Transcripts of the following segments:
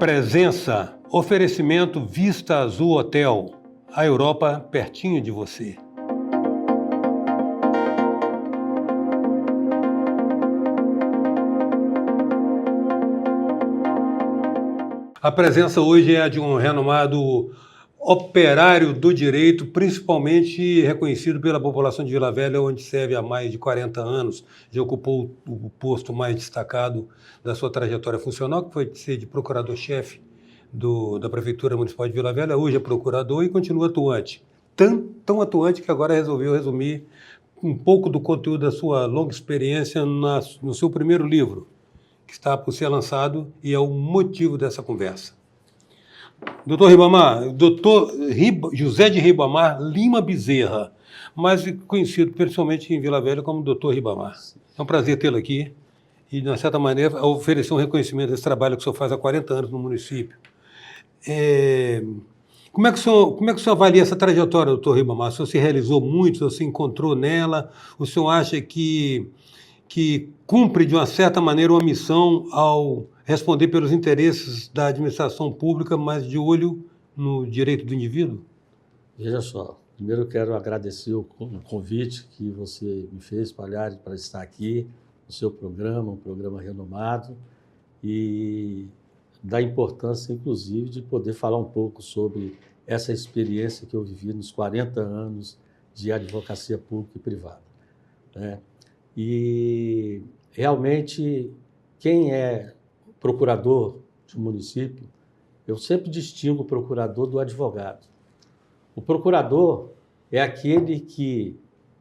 Presença, oferecimento Vista Azul Hotel, a Europa pertinho de você. A presença hoje é a de um renomado operário do direito, principalmente reconhecido pela população de Vila Velha, onde serve há mais de 40 anos, já ocupou o posto mais destacado da sua trajetória funcional, que foi ser de procurador-chefe da Prefeitura Municipal de Vila Velha, hoje é procurador e continua atuante. Tão atuante que agora resolveu resumir um pouco do conteúdo da sua longa experiência no seu primeiro livro, que está por ser lançado e é o motivo dessa conversa. Doutor Ribamar, José de Ribamar Lima Bezerra, mais conhecido pessoalmente em Vila Velha como Doutor Ribamar. É um prazer tê-lo aqui e, de uma certa maneira, oferecer um reconhecimento desse trabalho que o senhor faz há 40 anos no município. Como é que o senhor avalia essa trajetória, doutor Ribamar? O senhor se realizou muito, o senhor se encontrou nela, o senhor acha que cumpre, de uma certa maneira, uma missão ao responder pelos interesses da administração pública, mas de olho no direito do indivíduo? Veja só, primeiro eu quero agradecer o convite que você me fez, Palhares, para estar aqui no seu programa, um programa renomado, e da importância, inclusive, de poder falar um pouco sobre essa experiência que eu vivi nos 40 anos de advocacia pública e privada, né? E realmente, quem é procurador de um município, eu sempre distingo o procurador do advogado. O procurador é aquele que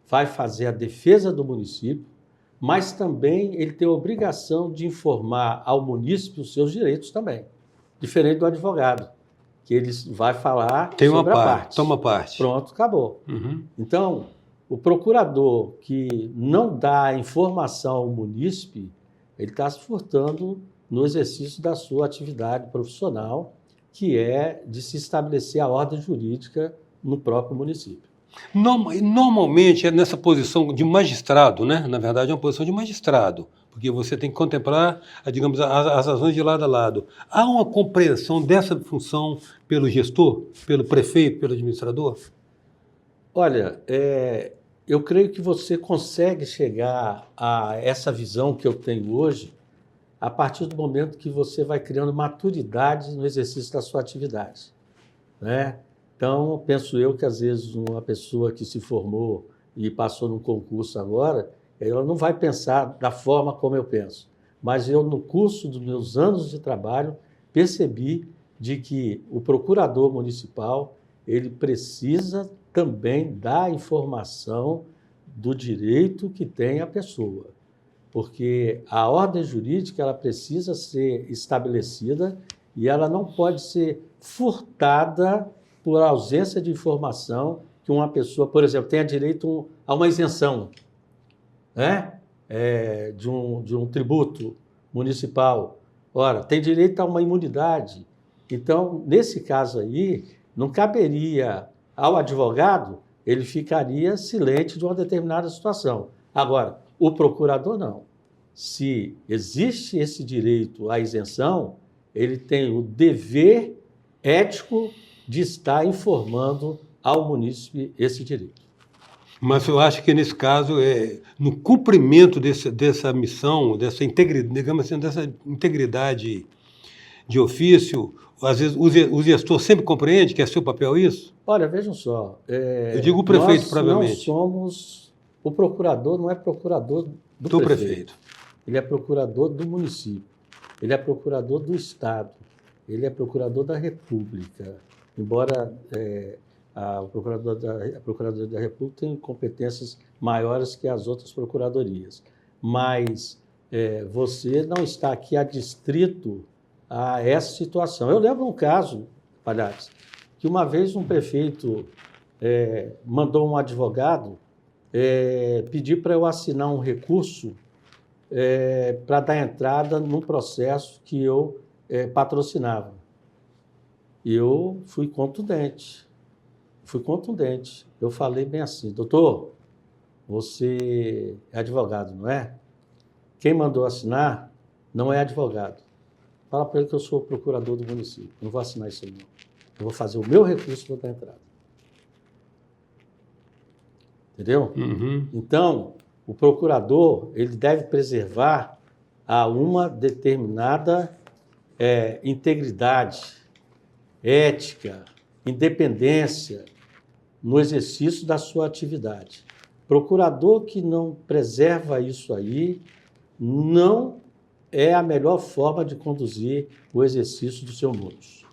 vai fazer a defesa do município, mas também ele tem a obrigação de informar ao munícipe os seus direitos também, diferente do advogado, que ele vai falar sobre a parte. Toma parte. Pronto, acabou. Uhum. Então, o procurador que não dá informação ao munícipe, ele está se furtando no exercício da sua atividade profissional, que é de se estabelecer a ordem jurídica no próprio município. Normalmente é nessa posição de magistrado, né? Na verdade é uma posição de magistrado, porque você tem que contemplar, digamos, as razões de lado a lado. Há uma compreensão dessa função pelo gestor, pelo prefeito, pelo administrador? Olha, eu creio que você consegue chegar a essa visão que eu tenho hoje a partir do momento que você vai criando maturidade no exercício da sua atividade, né? Então, penso eu que, às vezes, uma pessoa que se formou e passou num concurso agora, ela não vai pensar da forma como eu penso. Mas eu, no curso dos meus anos de trabalho, percebi de que o procurador municipal, ele precisa também dar informação do direito que tem a pessoa. Porque a ordem jurídica ela precisa ser estabelecida e ela não pode ser furtada por ausência de informação que uma pessoa, por exemplo, tenha direito a uma isenção, né? De um tributo municipal. Ora, tem direito a uma imunidade. Então, nesse caso aí, não caberia ao advogado, ele ficaria silente de uma determinada situação. Agora, o procurador não. Se existe esse direito à isenção, ele tem o dever ético de estar informando ao munícipe esse direito. Mas eu acho que, nesse caso, no cumprimento dessa missão, dessa integridade, digamos assim, dessa integridade de ofício, às vezes o gestor sempre compreende que é seu papel isso? Olha, vejam só. Eu digo o prefeito, provavelmente. O procurador não é procurador do prefeito. Ele é procurador do município. Ele é procurador do Estado. Ele é procurador da República. Embora a Procuradoria da República tenha competências maiores que as outras procuradorias. Mas você não está aqui adstrito a essa situação. Eu lembro um caso, Palhares, que uma vez um prefeito mandou um advogado pedir para eu assinar um recurso para dar entrada num processo que eu patrocinava. E eu fui contundente. Eu falei bem assim: doutor, você é advogado, não é? Quem mandou assinar não é advogado. fala para ele que eu sou o procurador do município. Não vou assinar isso aí, não. Eu vou fazer o meu recurso e vou dar entrada. Entendeu? Uhum. Então, o procurador ele deve preservar a uma determinada integridade, ética, independência no exercício da sua atividade. Procurador que não preserva isso aí não é a melhor forma de conduzir o exercício do seu modus.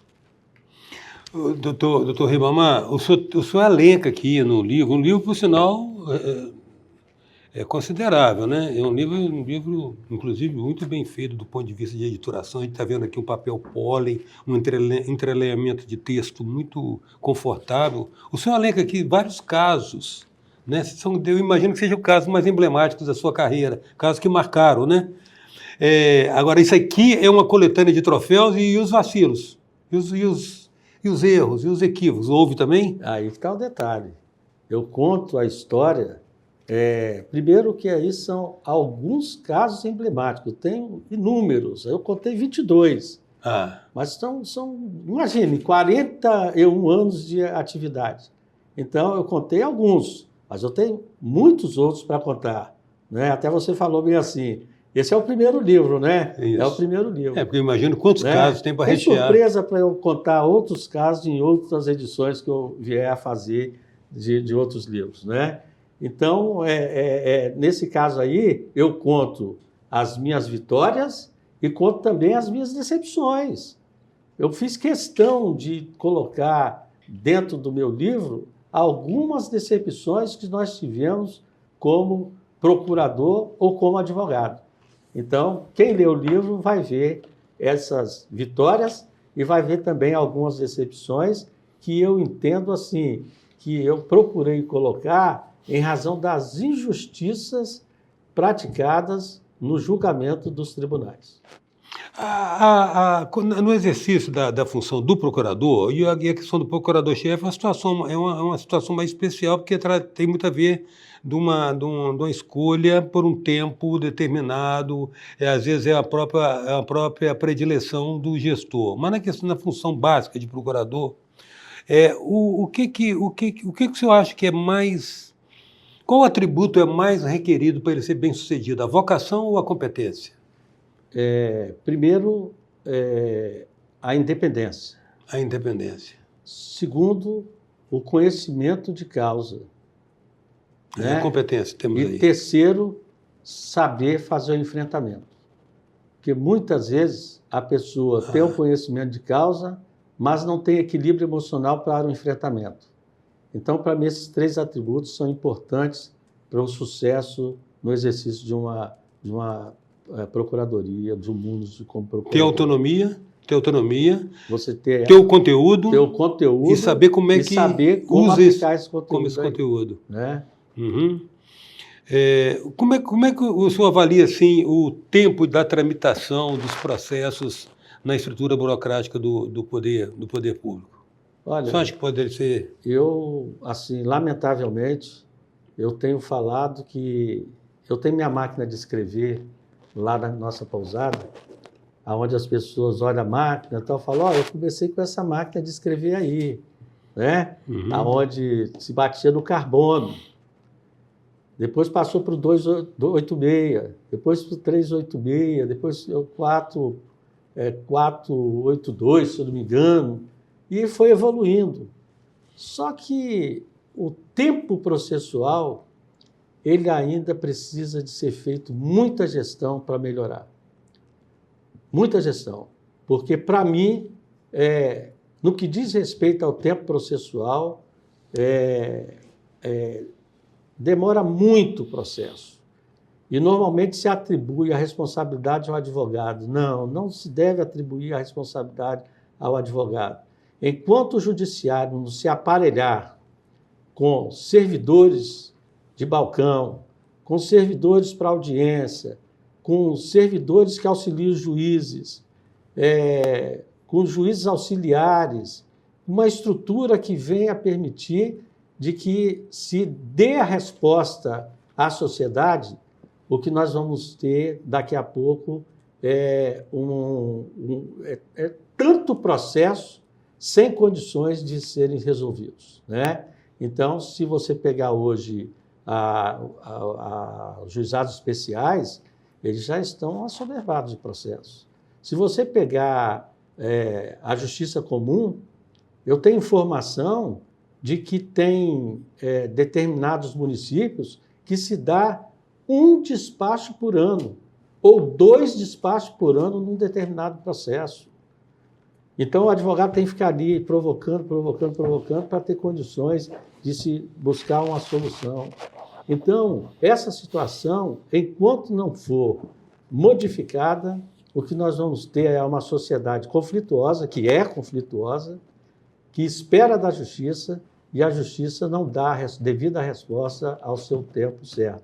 Doutor Ribamar, o senhor elenca aqui no livro, um livro, por sinal, é considerável, né? É um livro, inclusive, muito bem feito do ponto de vista de editoração. A gente está vendo aqui um papel pólen, um entrelaçamento de texto muito confortável. O senhor elenca aqui vários casos, né? Eu imagino que sejam casos mais emblemáticos da sua carreira, casos que marcaram, né? Agora, isso aqui é uma coletânea de troféus e os vacilos, e os erros, e os equívocos. Houve também? Aí está o detalhe. Eu conto a história, primeiro que aí são alguns casos emblemáticos. Eu tenho inúmeros, eu contei 22. Mas imagine, 41 anos de atividade. Então, eu contei alguns, mas eu tenho muitos outros para contar. Né? Até você falou bem assim, esse é o primeiro livro, né? Isso. É o primeiro livro. Porque eu imagino quantos casos tem para rechear. Tem surpresa para eu contar outros casos em outras edições que eu vier a fazer de outros livros, né? Então, nesse caso aí, eu conto as minhas vitórias e conto também as minhas decepções. Eu fiz questão de colocar dentro do meu livro algumas decepções que nós tivemos como procurador ou como advogado. Então, quem lê o livro vai ver essas vitórias e vai ver também algumas decepções que eu entendo assim, que eu procurei colocar em razão das injustiças praticadas no julgamento dos tribunais. No exercício da função do procurador, e a questão do procurador-chefe é uma situação mais especial, porque tem muito a ver de uma escolha por um tempo determinado, às vezes é a própria predileção do gestor. Mas na função básica de procurador, o que o senhor acha que é mais... Qual atributo é mais requerido para ele ser bem-sucedido, a vocação ou a competência? Primeiro, a independência. A independência. Segundo, o conhecimento de causa. Né? A competência, temos aí. E terceiro, saber fazer o enfrentamento. Porque muitas vezes a pessoa tem o conhecimento de causa, mas não tem equilíbrio emocional para o enfrentamento. Então, para mim, esses 3 atributos são importantes para o sucesso no exercício de uma procuradoria, de um mundo como procurador. Ter autonomia, você ter o conteúdo e saber como como aplicar esse conteúdo. Né? Uhum. Como é que o senhor avalia assim, o tempo da tramitação dos processos na estrutura burocrática do poder público? Olha, você acha que poderia ser... Eu, assim, lamentavelmente, eu tenho falado que eu tenho minha máquina de escrever lá na nossa pousada, onde as pessoas olham a máquina e tal, falam, eu comecei com essa máquina de escrever aí, né? Uhum. Onde se batia no carbono. Depois passou para o 286, depois para o 386, depois o 482, se eu não me engano, e foi evoluindo. Só que o tempo processual, ele ainda precisa de ser feito muita gestão para melhorar. Muita gestão. Porque, para mim, no que diz respeito ao tempo processual, demora muito o processo. E, normalmente, se atribui a responsabilidade ao advogado. Não se deve atribuir a responsabilidade ao advogado. Enquanto o judiciário não se aparelhar com servidores de balcão, com servidores para audiência, com servidores que auxiliam os juízes, com juízes auxiliares, uma estrutura que venha permitir de que se dê a resposta à sociedade, o que nós vamos ter daqui a pouco tanto processo sem condições de serem resolvidos, né? Então, se você pegar hoje os juizados especiais, eles já estão assoberbados de processo. Se você pegar a justiça comum, eu tenho informação de que tem determinados municípios que se dá um despacho por ano, ou 2 despachos por ano num determinado processo. Então, o advogado tem que ficar ali provocando para ter condições de se buscar uma solução. Então, essa situação, enquanto não for modificada, o que nós vamos ter é uma sociedade conflituosa, que é conflituosa, que espera da justiça e a justiça não dá a devida resposta ao seu tempo certo.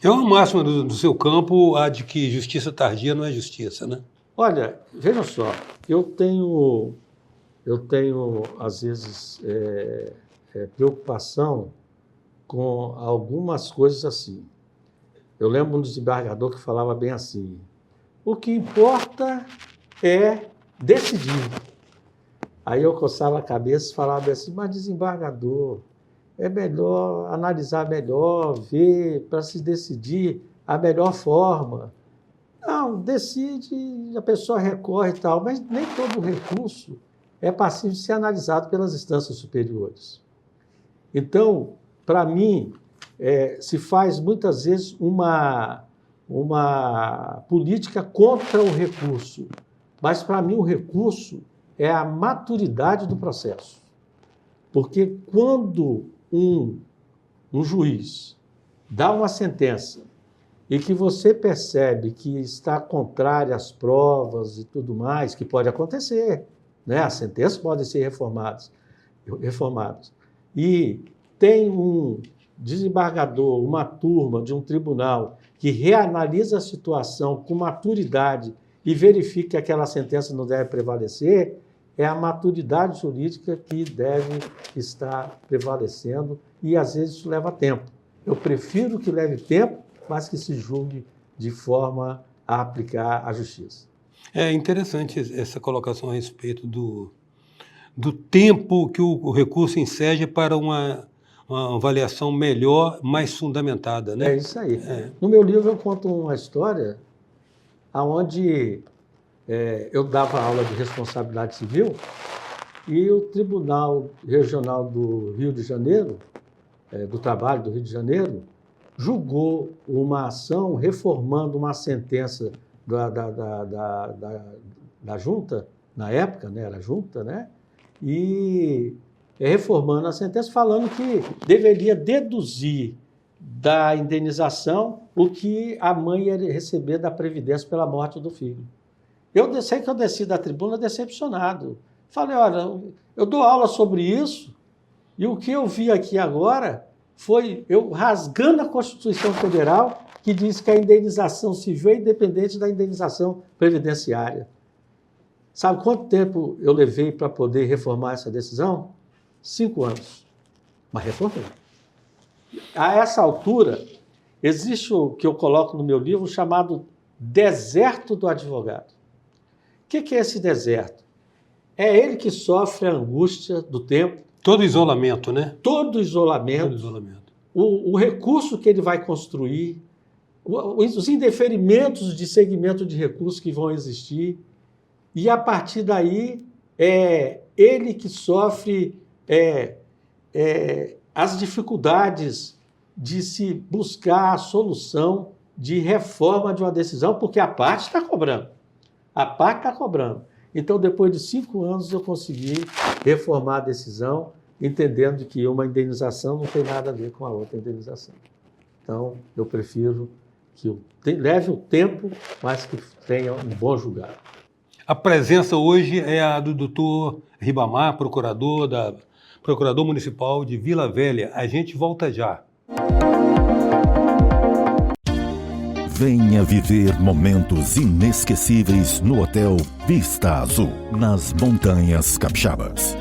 É uma máxima do seu campo a de que justiça tardia não é justiça, né? Olha, veja só, eu tenho às vezes, preocupação com algumas coisas assim. Eu lembro um desembargador que falava bem assim: o que importa é decidir. Aí eu coçava a cabeça e falava assim: mas desembargador, é melhor analisar melhor, ver para se decidir a melhor forma. Não, decide, a pessoa recorre e tal, mas nem todo recurso é passível de ser analisado pelas instâncias superiores. Então, para mim, se faz muitas vezes uma política contra o recurso, mas para mim o recurso é a maturidade do processo. Porque quando um juiz dá uma sentença e que você percebe que está contrária às provas e tudo mais, que pode acontecer, né? As sentenças podem ser reformadas, e tem um desembargador, uma turma de um tribunal que reanalisa a situação com maturidade e verifica que aquela sentença não deve prevalecer, é a maturidade jurídica que deve estar prevalecendo, e às vezes isso leva tempo. Eu prefiro que leve tempo, mas que se julgue de forma a aplicar a justiça. É interessante essa colocação a respeito do tempo que o recurso enseja para uma avaliação melhor, mais fundamentada, né? É isso aí. No meu livro eu conto uma história onde eu dava aula de responsabilidade civil e o Tribunal Regional do Rio de Janeiro, do Trabalho do Rio de Janeiro, julgou uma ação reformando uma sentença da junta, na época, né, era a junta, né, e reformando a sentença, falando que deveria deduzir da indenização o que a mãe ia receber da previdência pela morte do filho. Eu sei que eu desci da tribuna decepcionado. Falei, olha, eu dou aula sobre isso e o que eu vi aqui agora foi eu rasgando a Constituição Federal, que diz que a indenização civil é independente da indenização previdenciária. Sabe quanto tempo eu levei para poder reformar essa decisão? 5 anos. Mas reformei. A essa altura, existe o que eu coloco no meu livro chamado deserto do advogado. O que é esse deserto? É ele que sofre a angústia do tempo. Todo isolamento, né? Todo isolamento. O recurso que ele vai construir, os indeferimentos de segmento de recursos que vão existir, e a partir daí é ele que sofre as dificuldades de se buscar a solução de reforma de uma decisão, porque a parte está cobrando. A parte está cobrando. Então, depois de 5 anos, eu consegui reformar a decisão, entendendo que uma indenização não tem nada a ver com a outra indenização. Então, eu prefiro que leve o tempo, mas que tenha um bom julgado. A presença hoje é a do doutor Ribamar, procurador municipal de Vila Velha. A gente volta já. Venha viver momentos inesquecíveis no Hotel Vista Azul, nas Montanhas Capixabas.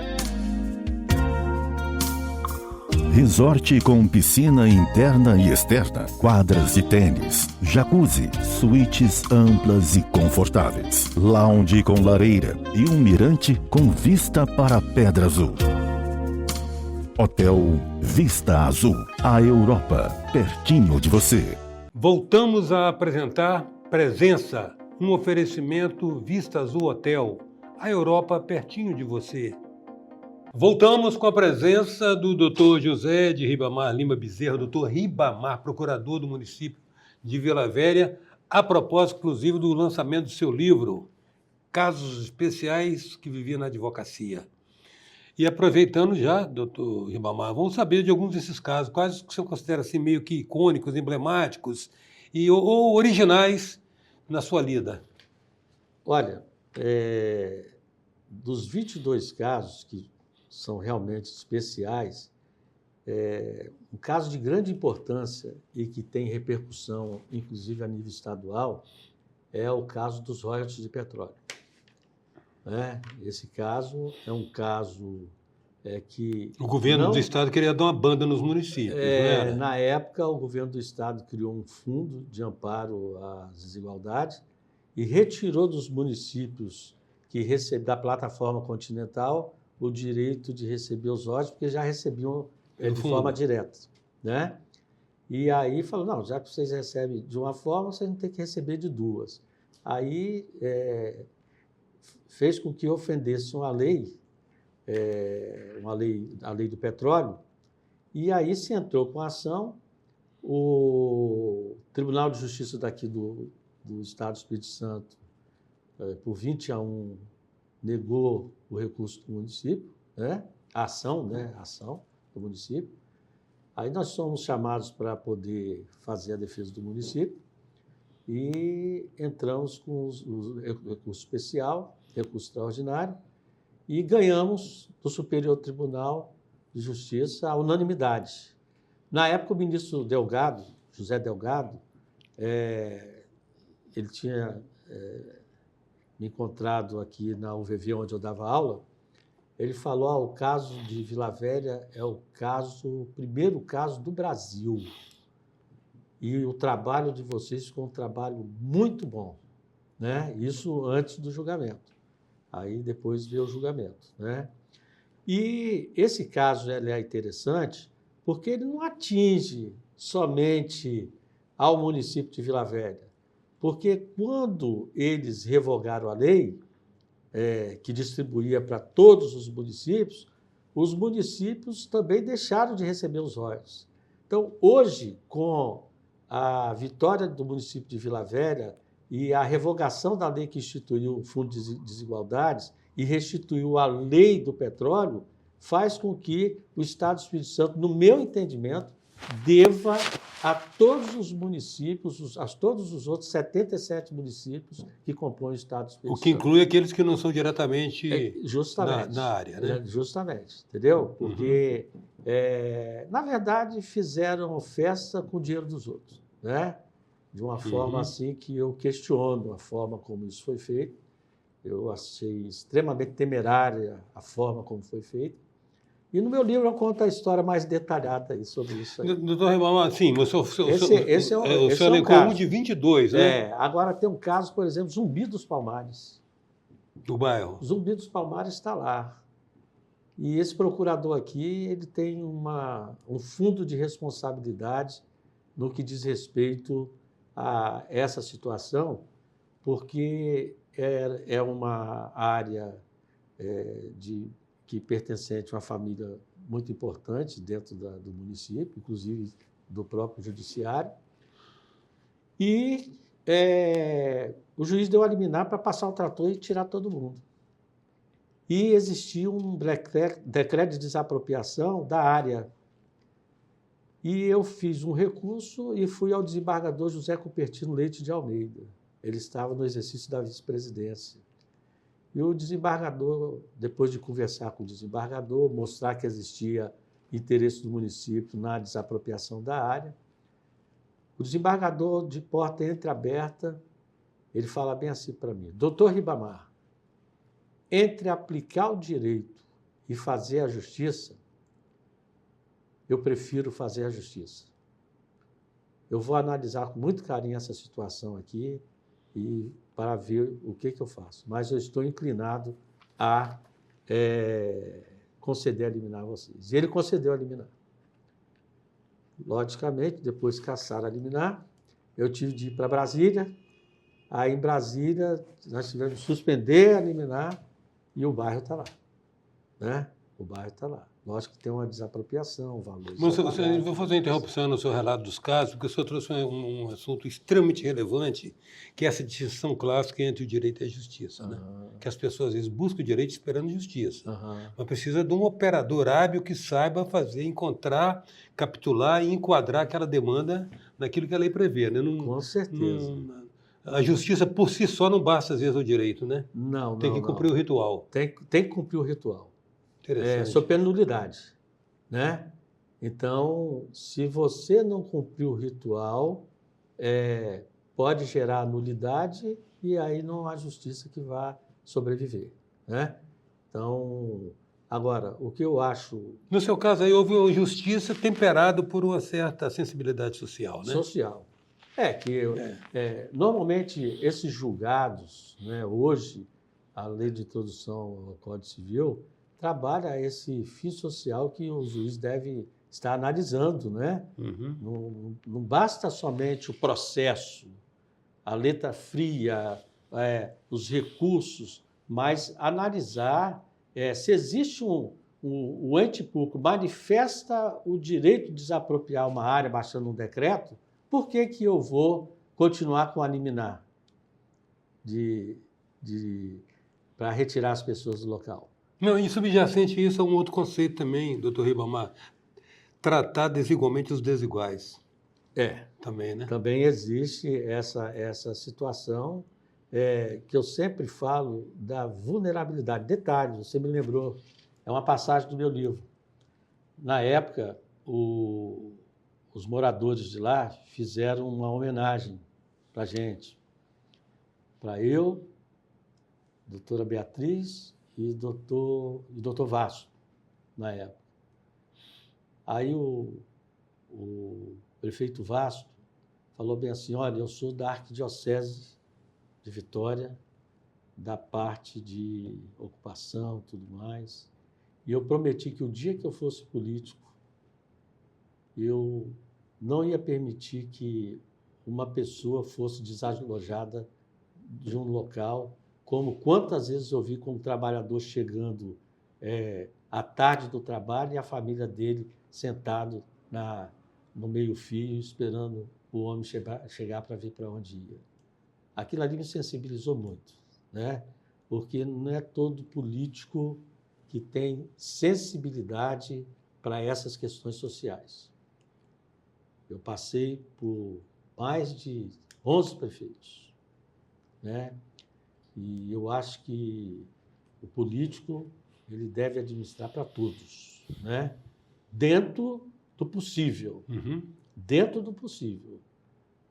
Resort com piscina interna e externa, quadras de tênis, jacuzzi, suítes amplas e confortáveis, lounge com lareira e um mirante com vista para a Pedra Azul. Hotel Vista Azul, a Europa, pertinho de você. Voltamos a apresentar Presença, um oferecimento Vista Azul Hotel, a Europa pertinho de você. Voltamos com a presença do Dr. José de Ribamar Lima Bezerra, Dr. Ribamar, procurador do município de Vila Velha, a propósito, inclusive, do lançamento do seu livro, Casos Especiais que Vivia na Advocacia. E aproveitando já, doutor Ribamar, vamos saber de alguns desses casos, quais que o senhor considera assim, meio que icônicos, emblemáticos ou originais na sua lida? Olha, dos 22 casos que são realmente especiais, um caso de grande importância e que tem repercussão, inclusive a nível estadual, é o caso dos royalties de petróleo. Esse caso é um caso que... O governo do Estado queria dar uma banda nos municípios, não era? Na época, o governo do Estado criou um fundo de amparo às desigualdades e retirou dos municípios da plataforma continental o direito de receber os royalties, porque já recebiam de forma direta, né? E aí falou, não, já que vocês recebem de uma forma, vocês não têm que receber de duas. Aí fez com que ofendesse a lei do petróleo, e aí se entrou com a ação. O Tribunal de Justiça daqui do Estado do Espírito Santo, por 20-1, negou o recurso do município, a ação do município. Aí nós somos chamados para poder fazer a defesa do município e entramos com o recurso especial, recurso extraordinário, e ganhamos do Superior Tribunal de Justiça a unanimidade. Na época, o ministro Delgado, José Delgado, ele tinha me encontrado aqui na UVV, onde eu dava aula. Ele falou, o caso de Vila Velha é o primeiro caso do Brasil. E o trabalho de vocês ficou um trabalho muito bom, né? Isso antes do julgamento. Aí depois veio o julgamento, né? E esse caso é interessante porque ele não atinge somente ao município de Vila Velha. Porque quando eles revogaram a lei, que distribuía para todos os municípios também deixaram de receber os royalties. Então, hoje, com a vitória do município de Vila Velha e a revogação da lei que instituiu o Fundo de Desigualdades e restituiu a lei do petróleo, faz com que o Estado do Espírito Santo, no meu entendimento, deva a todos os municípios, a todos os outros 77 municípios que compõem o Estado do Espírito Santo. O que inclui aqueles que não são diretamente na área, né? Justamente, entendeu? Porque, na verdade, fizeram festa com o dinheiro dos outros, né? De uma forma assim que eu questiono a forma como isso foi feito. Eu achei extremamente temerária a forma como foi feito. E no meu livro eu conto a história mais detalhada aí sobre isso aí. Doutor Ribamar, sim, o senhor elencou um de 22, né? Agora tem um caso, por exemplo, Zumbi dos Palmares. Do bairro. Zumbi dos Palmares está lá. E esse procurador aqui, ele tem um fundo de responsabilidade no que diz respeito a essa situação, porque é uma área que pertencente a uma família muito importante dentro do município, inclusive do próprio judiciário. E o juiz deu a liminar para passar o trator e tirar todo mundo. E existia um decreto de desapropriação da área. E eu fiz um recurso e fui ao desembargador José Cupertino Leite de Almeida. Ele estava no exercício da vice-presidência. E o desembargador, depois de conversar com o desembargador, mostrar que existia interesse do município na desapropriação da área, o desembargador, de porta entreaberta, ele fala bem assim para mim: doutor Ribamar, entre aplicar o direito e fazer a justiça, eu prefiro fazer a justiça. Eu vou analisar com muito carinho essa situação aqui e para ver o que eu faço. Mas eu estou inclinado a conceder a liminar a vocês. E ele concedeu a liminar. Logicamente, depois que cassaram a liminar, eu tive de ir para Brasília. Aí, em Brasília, nós tivemos que suspender a liminar e o bairro está lá. Né? O bairro está lá. Lógico que tem uma desapropriação, valores. Mas vou fazer uma interrupção no seu relato dos casos, porque o senhor trouxe um assunto extremamente relevante, que é essa distinção clássica entre o direito e a justiça. Né? Que as pessoas, às vezes, buscam o direito esperando justiça. Mas precisa de um operador hábil que saiba fazer, encontrar, capitular e enquadrar aquela demanda naquilo que a lei prevê. Né? Com certeza. A justiça, por si só, não basta, às vezes, ao direito, né? Não. Tem que cumprir o ritual. Tem que cumprir o ritual. Sob pena de nulidade, né? Então, se você não cumprir o ritual, pode gerar nulidade e aí não há justiça que vá sobreviver, né? Então, agora, o que eu acho... No seu caso, aí houve justiça temperado por uma certa sensibilidade social, né? Social. Normalmente, esses julgados, né, hoje, a lei de introdução ao Código Civil trabalha esse fim social que o juiz deve estar analisando, né? Não basta somente o processo, a letra fria, os recursos, mas analisar se existe o ente público manifesta o direito de desapropriar uma área baixando um decreto, por que eu vou continuar com a liminar para retirar as pessoas do local? Não, e subjacente a isso é um outro conceito também, doutor Ribamar, tratar desigualmente os desiguais. Também, né? Também existe essa situação que eu sempre falo da vulnerabilidade. Detalhe, você me lembrou, é uma passagem do meu livro. Na época, os moradores de lá fizeram uma homenagem para a gente, para eu, doutora Beatriz e doutor Vasco, na época. Aí o prefeito Vasco falou bem assim, olha, eu sou da Arquidiocese de Vitória, da parte de ocupação e tudo mais, e eu prometi que o dia que eu fosse político, eu não ia permitir que uma pessoa fosse desalojada de um local, como quantas vezes eu vi como trabalhador chegando à tarde do trabalho e a família dele sentado no meio-fio, esperando o homem chegar para ver para onde ia. Aquilo ali me sensibilizou muito, né? Porque não é todo político que tem sensibilidade para essas questões sociais. Eu passei por mais de 11 prefeitos, né? E eu acho que o político ele deve administrar para todos, né? Dentro do possível. Dentro do possível,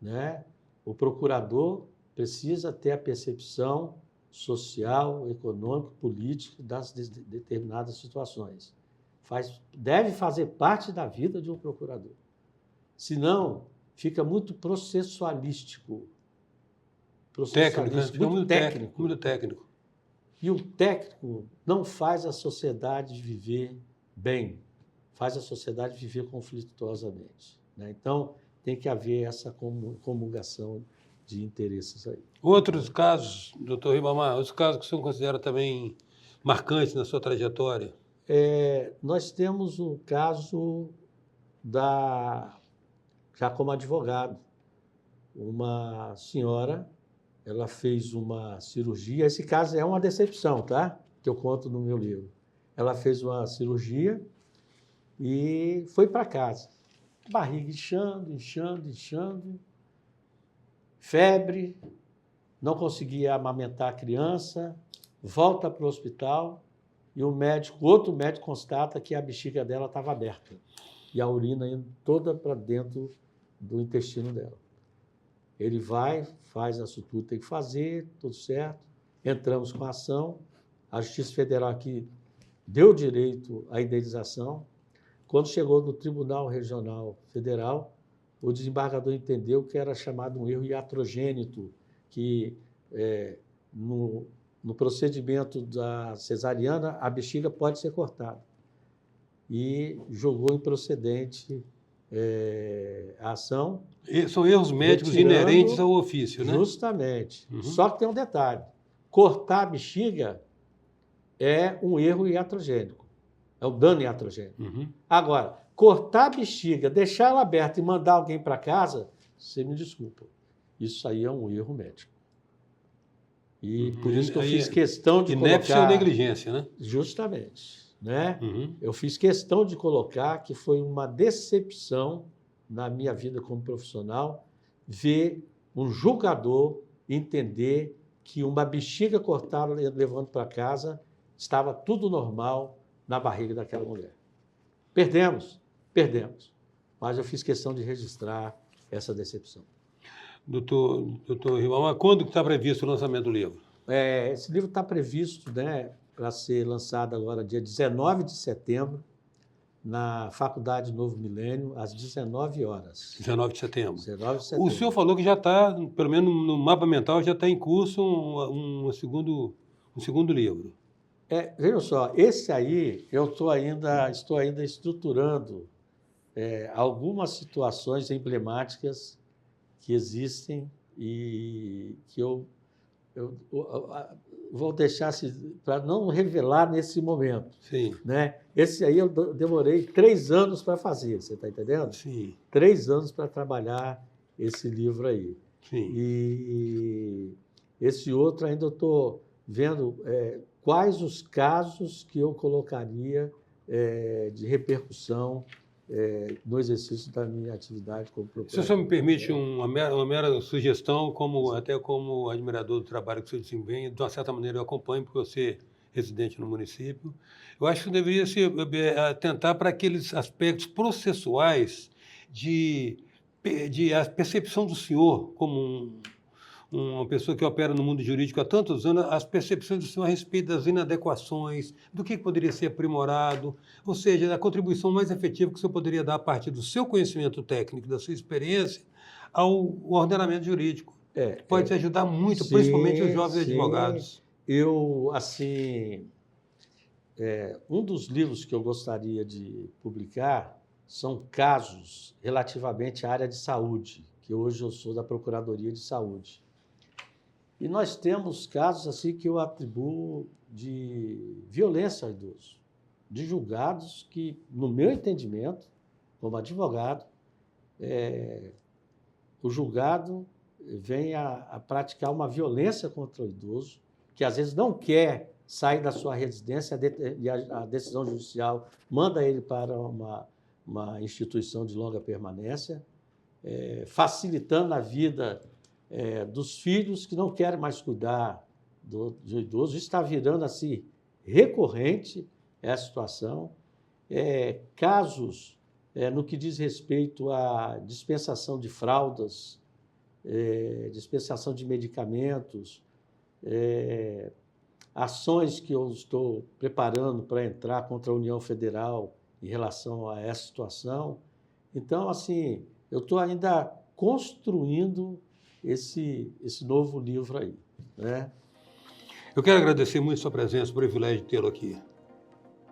né? O procurador precisa ter a percepção social, econômica, política das determinadas situações. Deve fazer parte da vida de um procurador. Senão, fica muito processualístico. Muito técnico. E o técnico não faz a sociedade viver bem, faz a sociedade viver conflituosamente, né? Então, tem que haver essa comungação de interesses aí. Outros casos, doutor Ribamar, outros casos que o senhor considera também marcantes na sua trajetória? Nós temos o caso já como advogado, uma senhora, ela fez uma cirurgia, esse caso é uma decepção, tá? Que eu conto no meu livro. Ela fez uma cirurgia e foi para casa. Barriga inchando, febre, não conseguia amamentar a criança, volta para o hospital e outro médico constata que a bexiga dela estava aberta e a urina indo toda para dentro do intestino dela. Ele faz a sutura que tem que fazer, tudo certo, entramos com a ação, a Justiça Federal aqui deu direito à indenização, Quando chegou no Tribunal Regional Federal, o desembargador entendeu que era chamado um erro iatrogênito, que no procedimento da cesariana, a bexiga pode ser cortada. E julgou improcedente a ação. São erros médicos inerentes ao ofício, né? Justamente. Só que tem um detalhe. Cortar a bexiga é um erro iatrogênico. É um dano iatrogênico. Agora, cortar a bexiga, deixar ela aberta e mandar alguém para casa, você me desculpa. Isso aí é um erro médico. E por isso que eu fiz questão de colocar... Inépcia ou negligência, né? Justamente. Né? Eu fiz questão de colocar que foi uma decepção na minha vida como profissional ver um julgador entender que uma bexiga cortada levando para casa estava tudo normal na barriga daquela mulher. Perdemos. Mas eu fiz questão de registrar essa decepção. Doutor Ribamar, quando está previsto o lançamento do livro? Esse livro está previsto, né, para ser lançado agora dia 19 de setembro, na Faculdade Novo Milênio, às 19 horas. 19 de setembro. 19 de setembro. O senhor falou que já está, pelo menos no mapa mental, já está em curso um segundo livro. Veja só, esse aí eu estou ainda estruturando algumas situações emblemáticas que existem e que eu vou deixar para não revelar nesse momento. Sim. Né? Esse aí eu demorei 3 anos para fazer, você está entendendo? Sim. 3 anos para trabalhar esse livro aí. Sim. E esse outro ainda eu estou vendo quais os casos que eu colocaria de repercussão no exercício da minha atividade como procurador. Se o senhor me permite uma mera sugestão, até como admirador do trabalho que o senhor desempenha, de uma certa maneira eu acompanho, porque eu sou residente no município, eu acho que deveria se atentar para aqueles aspectos processuais de a percepção do senhor como uma pessoa que opera no mundo jurídico há tantos anos, as percepções do senhor a respeito das inadequações, do que poderia ser aprimorado, ou seja, a contribuição mais efetiva que o senhor poderia dar a partir do seu conhecimento técnico, da sua experiência, ao ordenamento jurídico. Pode ajudar muito, sim, principalmente os jovens advogados. Eu, assim, um dos livros que eu gostaria de publicar são casos relativamente à área de saúde, que hoje eu sou da Procuradoria de Saúde. E nós temos casos assim que eu atribuo de violência ao idoso, de julgados que, no meu entendimento, como advogado, o julgado vem a praticar uma violência contra o idoso, que às vezes não quer sair da sua residência e a decisão judicial manda ele para uma instituição de longa permanência, facilitando a vida dos filhos que não querem mais cuidar do idoso. Está virando assim recorrente essa situação. Casos no que diz respeito à dispensação de fraldas, dispensação de medicamentos, ações que eu estou preparando para entrar contra a União Federal em relação a essa situação. Então, assim, eu estou ainda construindo esse novo livro aí, né? Eu quero agradecer muito a sua presença, o privilégio de tê-lo aqui.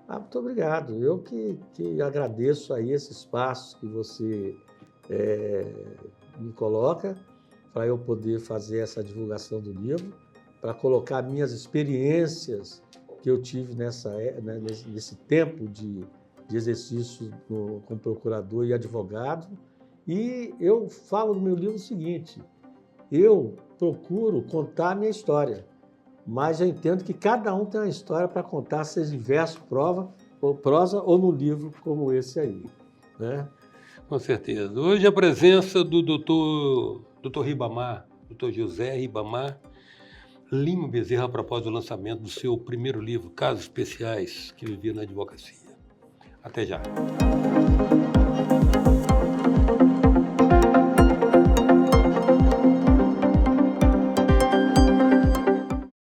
Muito obrigado. Eu que agradeço aí esse espaço que você me coloca para eu poder fazer essa divulgação do livro, para colocar minhas experiências que eu tive nesse tempo de exercício como procurador e advogado. E eu falo no meu livro o seguinte: eu procuro contar a minha história, mas eu entendo que cada um tem uma história para contar, seja em verso, prosa ou num livro como esse aí, né? Com certeza. Hoje a presença do doutor Ribamar, doutor José Ribamar Lima Bezerra, a propósito do lançamento do seu primeiro livro, Casos Especiais, que vivia na advocacia. Até já.